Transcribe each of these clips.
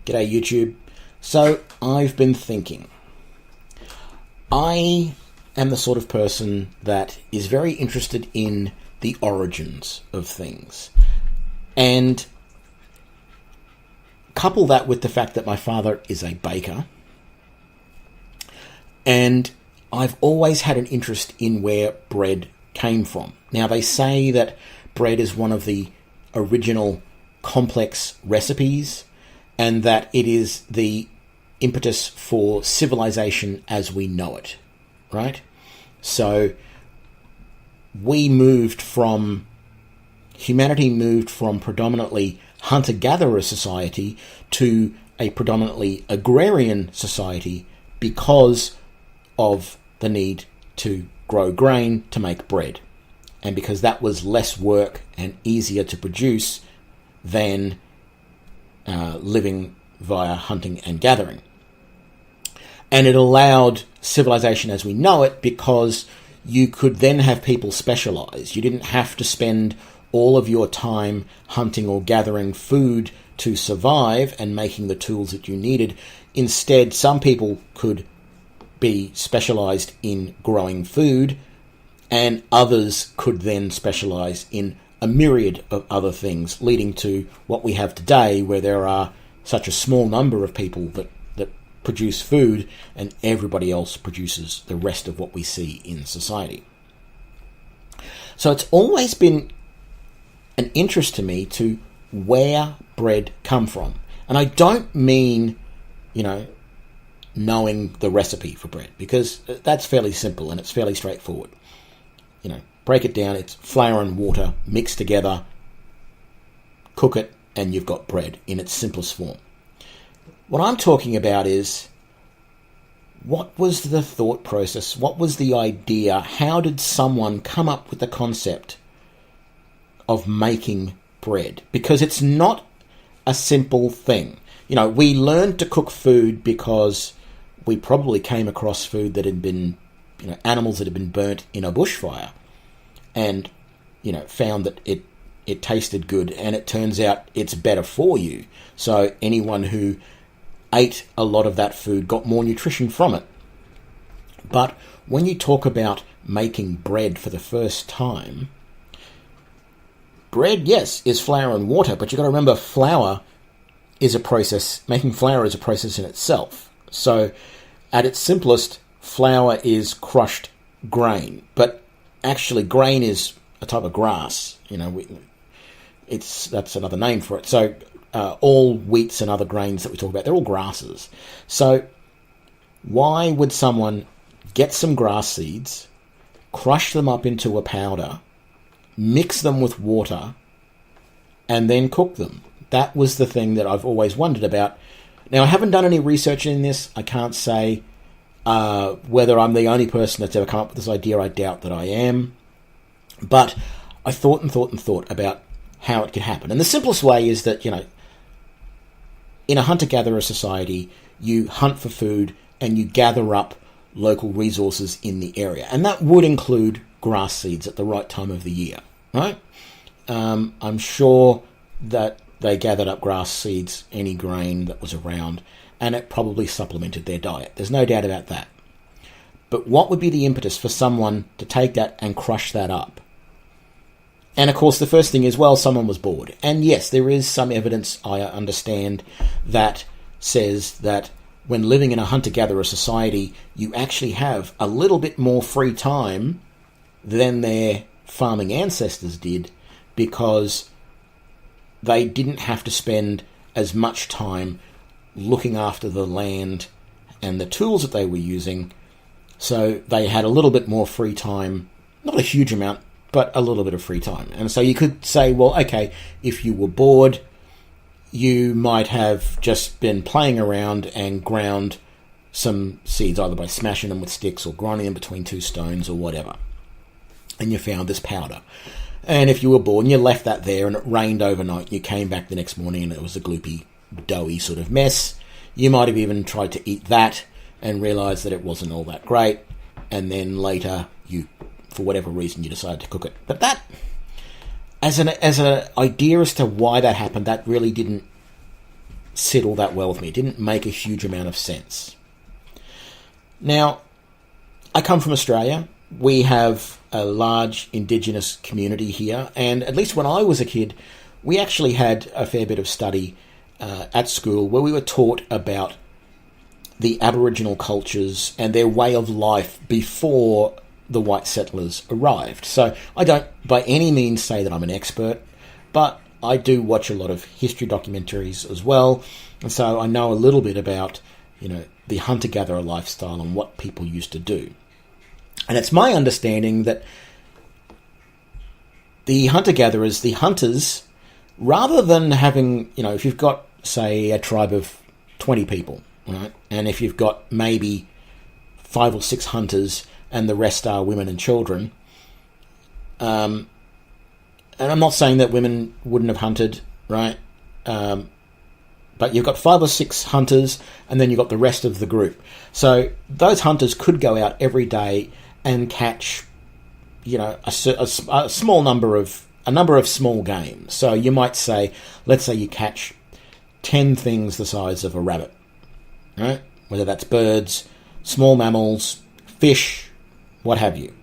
G'day YouTube. So I've been thinking. I am the sort of person that is very interested in the origins of things. And couple that with the fact that my father is a baker. And I've always had an interest in where bread came from. Now they say that bread is one of the original complex recipes, and that it is the impetus for civilization as we know it, right? So humanity moved from predominantly hunter-gatherer society to a predominantly agrarian society because of the need to grow grain to make bread, and because that was less work and easier to produce than living via hunting and gathering. And it allowed civilization as we know it because you could then have people specialize. You didn't have to spend all of your time hunting or gathering food to survive and making the tools that you needed. Instead, some people could be specialized in growing food, and others could then specialize in a myriad of other things, leading to what we have today, where there are such a small number of people that produce food and everybody else produces the rest of what we see in society. So it's always been an interest to me to where bread come from. And I don't mean, knowing the recipe for bread, because that's fairly simple and it's fairly straightforward. Break it down, it's flour and water mixed together, cook it, and you've got bread in its simplest form. What I'm talking about is, what was the thought process? What was the idea? How did someone come up with the concept of making bread? Because it's not a simple thing. We learned to cook food because we probably came across food that had been, animals that had been burnt in a bushfire, and, found that it tasted good, and it turns out it's better for you. So anyone who ate a lot of that food got more nutrition from it. But when you talk about making bread for the first time, bread, yes, is flour and water, but you've got to remember flour is a process. Making flour is a process in itself. So at its simplest, flour is crushed grain, but actually grain is a type of grass. That's another name for it. So all wheats and other grains that we talk about, they're all grasses. So why would someone get some grass seeds, crush them up into a powder, mix them with water, and then cook them? That was the thing that I've always wondered about. Now, I haven't done any research in this. I can't say whether I'm the only person that's ever come up with this idea. I doubt that I am. But I thought about how it could happen. And the simplest way is that, in a hunter-gatherer society, you hunt for food and you gather up local resources in the area. And that would include grass seeds at the right time of the year, right? I'm sure that they gathered up grass seeds, any grain that was around, and it probably supplemented their diet. There's no doubt about that. But what would be the impetus for someone to take that and crush that up? And of course, the first thing is, someone was bored. And yes, there is some evidence, I understand, that says that when living in a hunter-gatherer society, you actually have a little bit more free time than their farming ancestors did, because they didn't have to spend as much time looking after the land and the tools that they were using. So they had a little bit more free time, not a huge amount, but a little bit of free time. And so you could say, okay, if you were bored, you might have just been playing around and ground some seeds, either by smashing them with sticks or grinding them between two stones or whatever. And you found this powder. And if you were bored and you left that there and it rained overnight, you came back the next morning and it was a gloopy, doughy sort of mess, you might have even tried to eat that and realised that it wasn't all that great. And then later, for whatever reason, you decided to cook it. But that, as an idea as to why that happened, that really didn't sit all that well with me. It didn't make a huge amount of sense. Now, I come from Australia. We have a large Indigenous community here, and at least when I was a kid, we actually had a fair bit of study at school where we were taught about the Aboriginal cultures and their way of life before the white settlers arrived. So I don't by any means say that I'm an expert, but I do watch a lot of history documentaries as well, and so I know a little bit about, the hunter-gatherer lifestyle and what people used to do. And it's my understanding that the hunter-gatherers, the hunters, rather than having, if you've got, say, a tribe of 20 people, right, and if you've got maybe 5 or 6 hunters and the rest are women and children, and I'm not saying that women wouldn't have hunted, right, but you've got 5 or 6 hunters and then you've got the rest of the group. So those hunters could go out every day and catch, a small number of small game. So you might say, let's say you catch 10 things the size of a rabbit, right? Whether that's birds, small mammals, fish, what have you.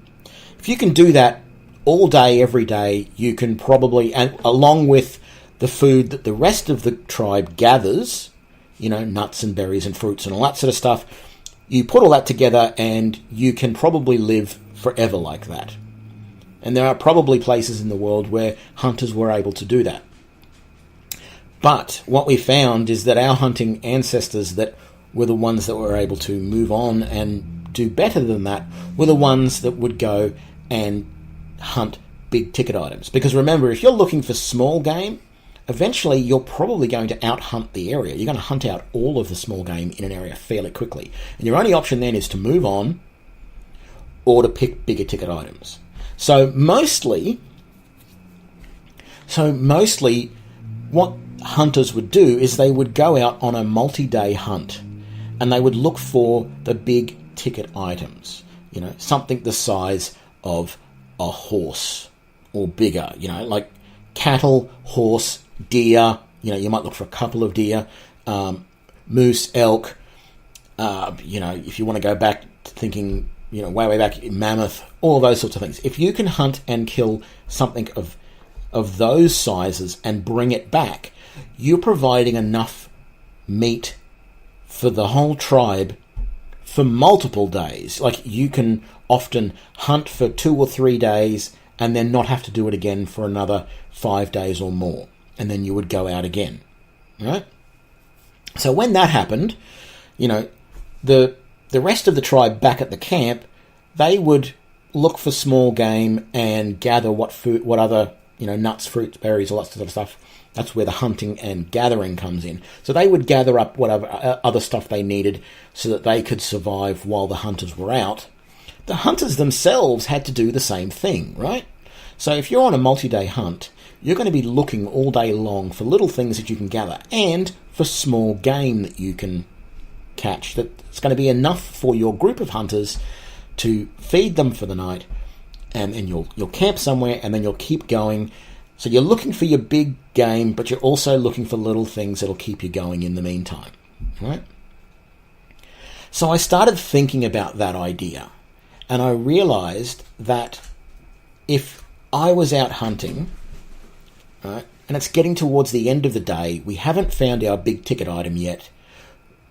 If you can do that all day, every day, you can probably, and along with the food that the rest of the tribe gathers, nuts and berries and fruits and all that sort of stuff, you put all that together and you can probably live forever like that. And there are probably places in the world where hunters were able to do that. But what we found is that our hunting ancestors that were the ones that were able to move on and do better than that were the ones that would go and hunt big ticket items. Because remember, if you're looking for small game, eventually you're probably going to out-hunt the area. You're going to hunt out all of the small game in an area fairly quickly. And your only option then is to move on or to pick bigger ticket items. So mostly what hunters would do is they would go out on a multi-day hunt and they would look for the big ticket items, something the size of a horse or bigger, like cattle, horse, deer, you might look for a couple of deer, moose, elk, if you want to go back to thinking, way back, mammoth, all those sorts of things. If you can hunt and kill something of those sizes and bring it back, you're providing enough meat for the whole tribe for multiple days. Like, you can often hunt for 2 or 3 days and then not have to do it again for another 5 days or more. And then you would go out again, right? So when that happened, the rest of the tribe back at the camp, they would look for small game and gather what other, nuts, fruits, berries, all that sort of stuff. That's where the hunting and gathering comes in. So they would gather up whatever other stuff they needed so that they could survive while the hunters were out. The hunters themselves had to do the same thing, right? So if you're on a multi-day hunt, you're going to be looking all day long for little things that you can gather and for small game that you can catch. That's going to be enough for your group of hunters to feed them for the night, and then you'll camp somewhere and then you'll keep going. So you're looking for your big game, but you're also looking for little things that'll keep you going in the meantime, right? So I started thinking about that idea, and I realized that if I was out hunting, right, and it's getting towards the end of the day, we haven't found our big ticket item yet.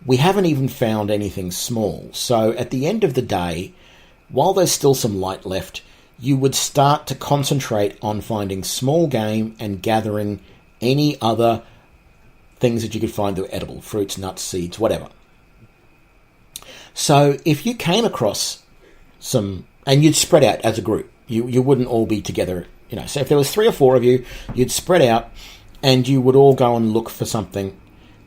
We haven't even found anything small. So at the end of the day, while there's still some light left, you would start to concentrate on finding small game and gathering any other things that you could find that were edible, fruits, nuts, seeds, whatever. So if you came across some, and you'd spread out as a group, you wouldn't all be together, so if there was 3 or 4 of you, you'd spread out and you would all go and look for something,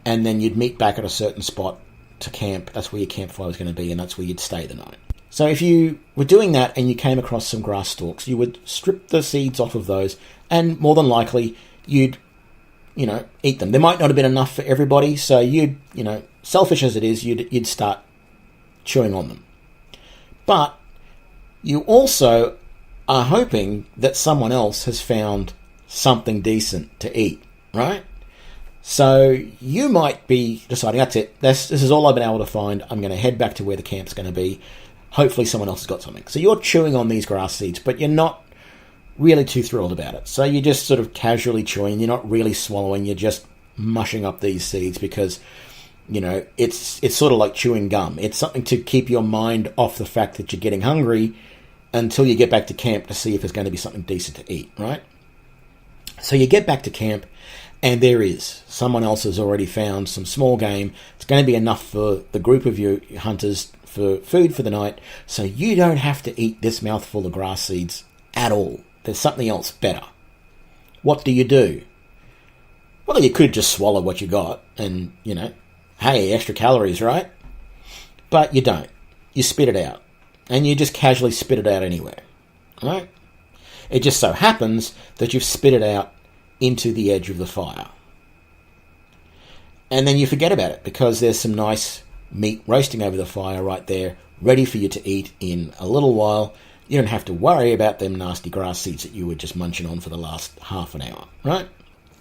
and then you'd meet back at a certain spot to camp. That's where your campfire was going to be, and that's where you'd stay the night. So if you were doing that and you came across some grass stalks, you would strip the seeds off of those, and more than likely you'd, eat them. There might not have been enough for everybody, so you'd, selfish as it is, you'd start chewing on them. But you also are hoping that someone else has found something decent to eat, right? So you might be deciding, that's it, this is all I've been able to find, I'm going to head back to where the camp's going to be. Hopefully someone else has got something. So you're chewing on these grass seeds, but you're not really too thrilled about it. So you're just sort of casually chewing, you're not really swallowing, you're just mushing up these seeds because, it's sort of like chewing gum. It's something to keep your mind off the fact that you're getting hungry until you get back to camp to see if there's going to be something decent to eat, right? So you get back to camp, and there is. Someone else has already found some small game. It's going to be enough for the group of you hunters for food for the night, so you don't have to eat this mouthful of grass seeds at all. There's something else better. What do? Well, you could just swallow what you got and, hey, extra calories, right? But you don't. You spit it out. And you just casually spit it out anywhere, right? It just so happens that you've spit it out into the edge of the fire. And then you forget about it because there's some nice meat roasting over the fire right there, ready for you to eat in a little while. You don't have to worry about them nasty grass seeds that you were just munching on for the last half an hour, right?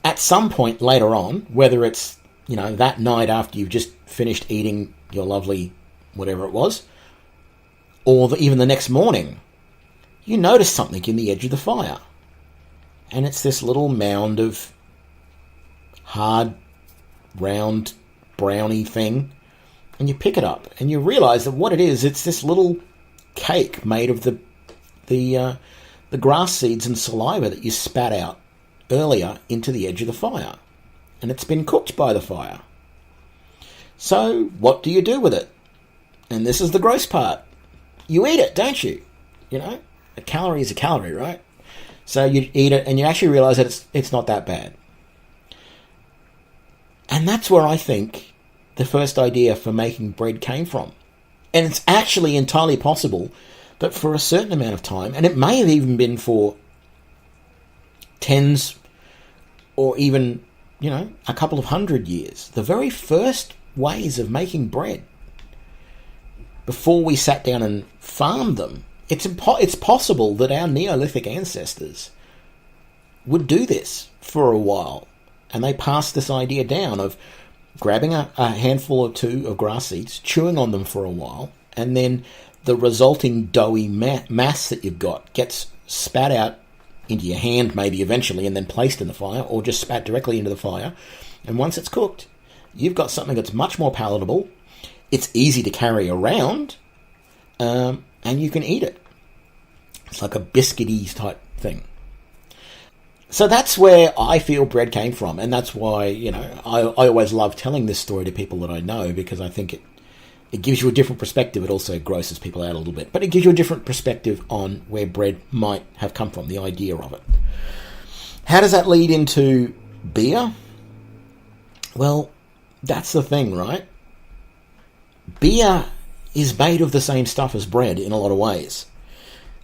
At some point later on, whether it's, that night after you've just finished eating your lovely whatever it was, or even the next morning, you notice something in the edge of the fire. And it's this little mound of hard, round, browny thing. And you pick it up and you realise that what it is, it's this little cake made of the grass seeds and saliva that you spat out earlier into the edge of the fire. And it's been cooked by the fire. So what do you do with it? And this is the gross part. You eat it, don't you? A calorie is a calorie, right? So you eat it and you actually realise that it's not that bad. And that's where I think the first idea for making bread came from. And it's actually entirely possible that for a certain amount of time, and it may have even been for tens or even, a couple of 100 years, the very first ways of making bread, before we sat down and farmed them, it's possible that our Neolithic ancestors would do this for a while. And they passed this idea down of grabbing a handful or two of grass seeds, chewing on them for a while, and then the resulting doughy mass that you've got gets spat out into your hand maybe eventually and then placed in the fire, or just spat directly into the fire. And once it's cooked, you've got something that's much more palatable. It's easy to carry around, and you can eat it. It's like a biscuity type thing. So that's where I feel bread came from, and that's why, I always love telling this story to people that I know, because I think it gives you a different perspective. It also grosses people out a little bit, but it gives you a different perspective on where bread might have come from, the idea of it. How does that lead into beer? Well, that's the thing, right? Beer is made of the same stuff as bread in a lot of ways.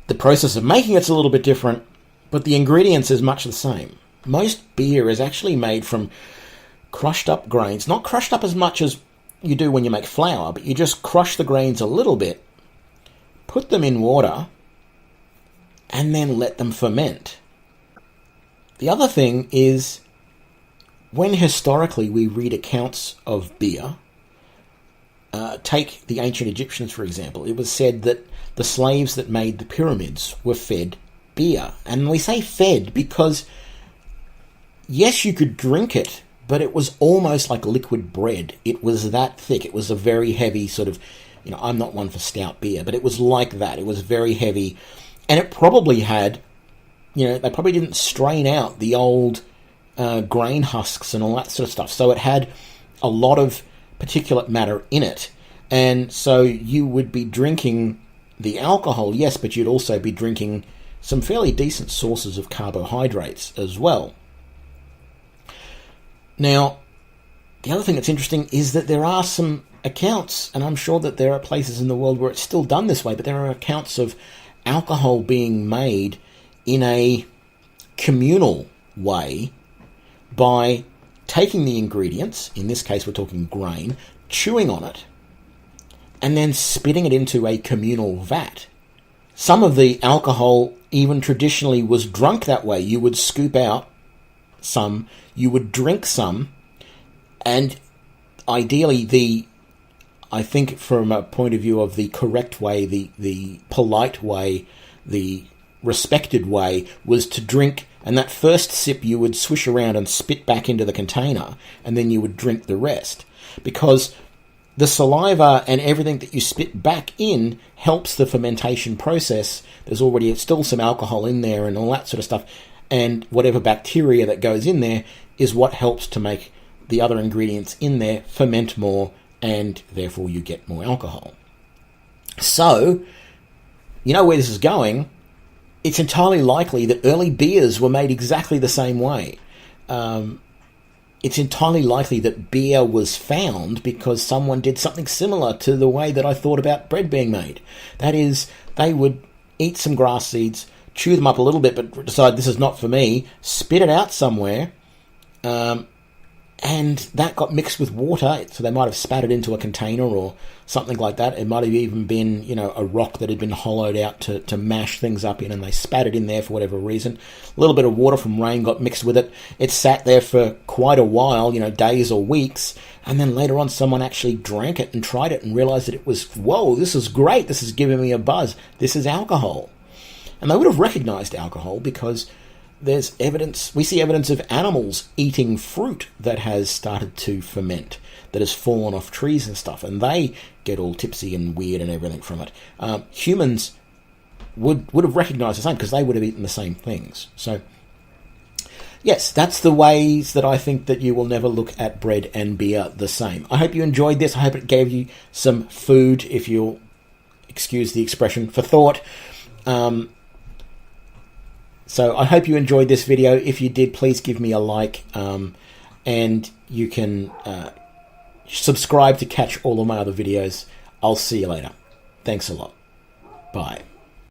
The process of making it's a little bit different, but the ingredients is much the same. Most beer is actually made from crushed up grains, not crushed up as much as you do when you make flour, but you just crush the grains a little bit, put them in water, and then let them ferment. The other thing is, when historically we read accounts of beer, take the ancient Egyptians, for example, it was said that the slaves that made the pyramids were fed beer. And we say fed because, yes, you could drink it, but it was almost like liquid bread. It was that thick. It was a very heavy sort of, I'm not one for stout beer, but it was like that. It was very heavy. And it probably had, they probably didn't strain out the old grain husks and all that sort of stuff. So it had a lot of particulate matter in it. And so you would be drinking the alcohol, yes, but you'd also be drinking some fairly decent sources of carbohydrates as well. Now, the other thing that's interesting is that there are some accounts, and I'm sure that there are places in the world where it's still done this way, but there are accounts of alcohol being made in a communal way by taking the ingredients, in this case we're talking grain, chewing on it, and then spitting it into a communal vat. Some of the alcohol even traditionally was drunk that way. You would scoop out some, you would drink some, And ideally, I think from a point of view of the correct way, the polite way, the respected way, was to drink, and that first sip you would swish around and spit back into the container, and then you would drink the rest. Because the saliva and everything that you spit back in helps the fermentation process. There's already still some alcohol in there and all that sort of stuff, and whatever bacteria that goes in there is what helps to make the other ingredients in there ferment more, and therefore you get more alcohol. So, you know where this is going. It's entirely likely that early beers were made exactly the same way. It's entirely likely that beer was found because someone did something similar to the way that I thought about bread being made. That is, they would eat some grass seeds, chew them up a little bit, but decide this is not for me, spit it out somewhere, and that got mixed with water, so they might have spat it into a container or something like that. It might have even been, a rock that had been hollowed out to mash things up in, and they spat it in there for whatever reason. A little bit of water from rain got mixed with it. It sat there for quite a while, days or weeks, and then later on someone actually drank it and tried it and realized that it was, whoa, this is great, this is giving me a buzz, this is alcohol. And they would have recognized alcohol because there's evidence, we see evidence of animals eating fruit that has started to ferment, that has fallen off trees and stuff, and they get all tipsy and weird and everything from it. Humans would have recognized the same because they would have eaten the same things. So, yes, that's the ways that I think that you will never look at bread and beer the same. I hope you enjoyed this. I hope it gave you some food, if you'll excuse the expression, for thought. So I hope you enjoyed this video. If you did, please give me a like, and you can subscribe to catch all of my other videos. I'll see you later. Thanks a lot. Bye.